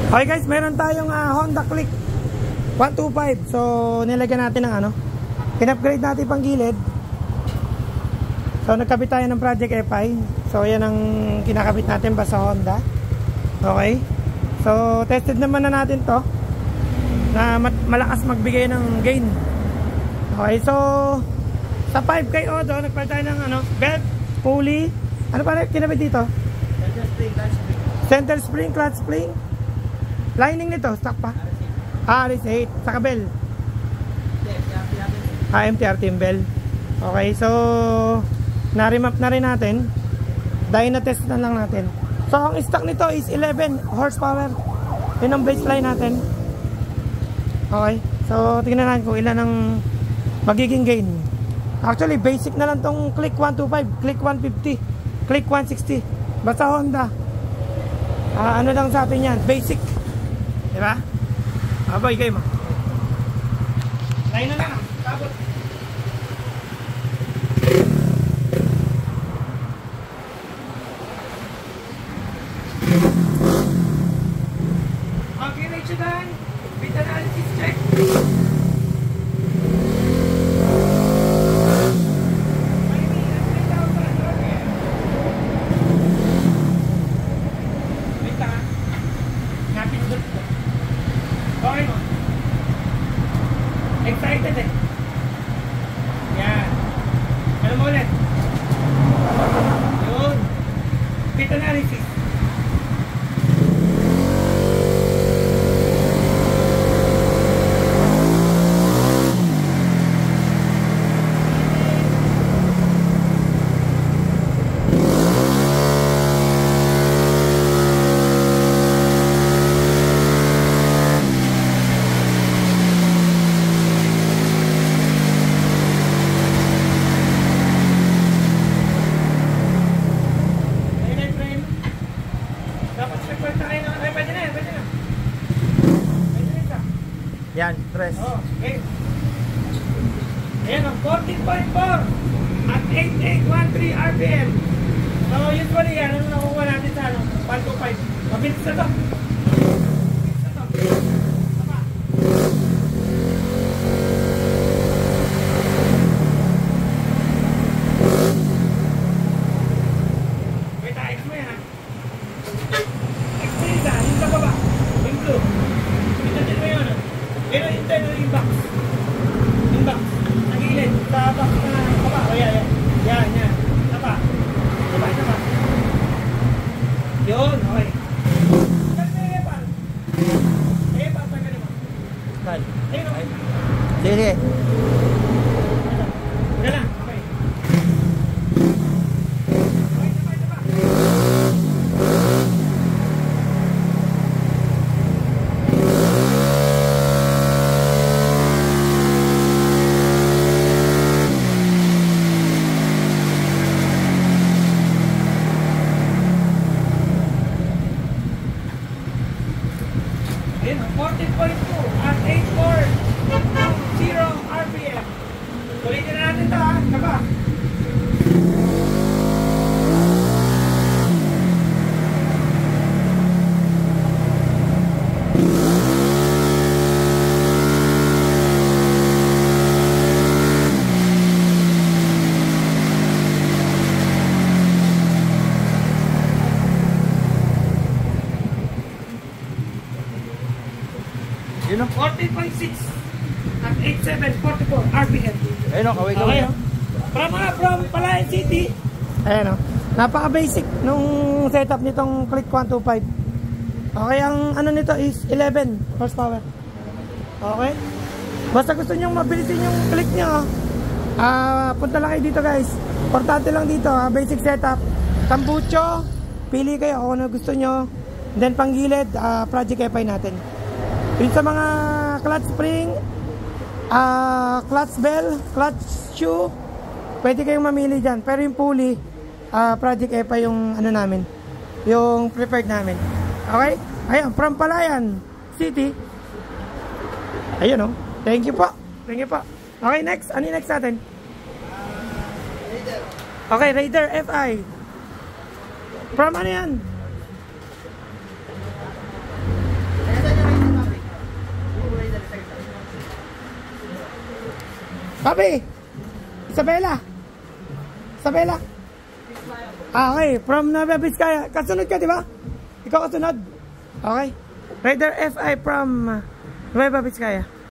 Okay guys, meron tayong Honda Click 125. So nilagyan natin ng ano, in-upgrade natin pang gilid. So nagkabit tayo ng Project FI. So yan ang kinakabit natin ba sa Honda. Okay. So tested naman na natin to na malakas magbigay ng gain. Okay, so sa 5K Odo, nagpalit tayo ng ano, belt, pulley. Ano pa rin kinabit dito? Center spring, clutch spring. Lining nito, stock pa? RS8, saka bell. MTR team bell. Okay, so na-remap na rin natin. Dahil na-test na lang natin. So ang stock nito is 11 horsepower. Yun ang baseline natin. Okay, so tingnan natin kung ilan ang magiging gain. Actually, basic na lang tong Click 125, Click 150, Click 160. Basta Honda. Ano lang sa atin yan, basic. Diba? Abay kayo mo. Lain na lang. Tapos. Okay, Rachel Dan. With analysis check. Excited eh. Yan. Ano mo ulit? Yun. Fit analysis. Yan, stress. Oh, okay. Ayan o, 14.4 at 8813 RPM. So usually yan, ano nakukuha natin sa ano, 125. Mabilis na to. Mabilis na to. Tama. Wait, X mo yan ha. X mo yun dyan, yung sa baba. Yung blue. Ito mo yun. Pero internal yung box. Yung box. Nagilid. Sa box na baba. O yan, yan. Yan, yan. Tapa. Tapa, tapa. Yun, okay. Saan na yung epal? Epal, saan ka naman? Saan? Ayun, okay. Sige. Wala lang, okay. Okay, tapa, tapa. Ayun, 14.2 at 8420 RPM. Tulitin na natin ito ha, kaba. Yun o. 14.6 at 8744 RPM. Ayun o, kaway kaway. Okay, from Palayan City. Ayan o. Napaka-basic nung setup nitong Click 125. Okay, ang ano nito is 11 horsepower. Okay? Basta gusto nyo mabilisin yung click nyo, punta lang kayo dito guys. Importante lang dito, basic setup. Tambucho, pili kayo kung ano gusto nyo. Then panggilid, Project FI natin. Yun sa mga clutch spring, clutch bell, clutch shoe, pwede kayong mamili dyan. Pero yung pulley, Project FI yung ano namin, yung preferred namin. Okay? Ayun, from Palayan City. Ayun o. Thank you po. Thank you po. Okay, next. Ano yung next natin? Okay, Raider FI. From ano yan? Papi! Isabela! Isabela! Ah, okay. From Nueva Vizcaya. Kasunod ka, di ba? Ikaw kasunod? Okay. Rider FI from Nueva Vizcaya.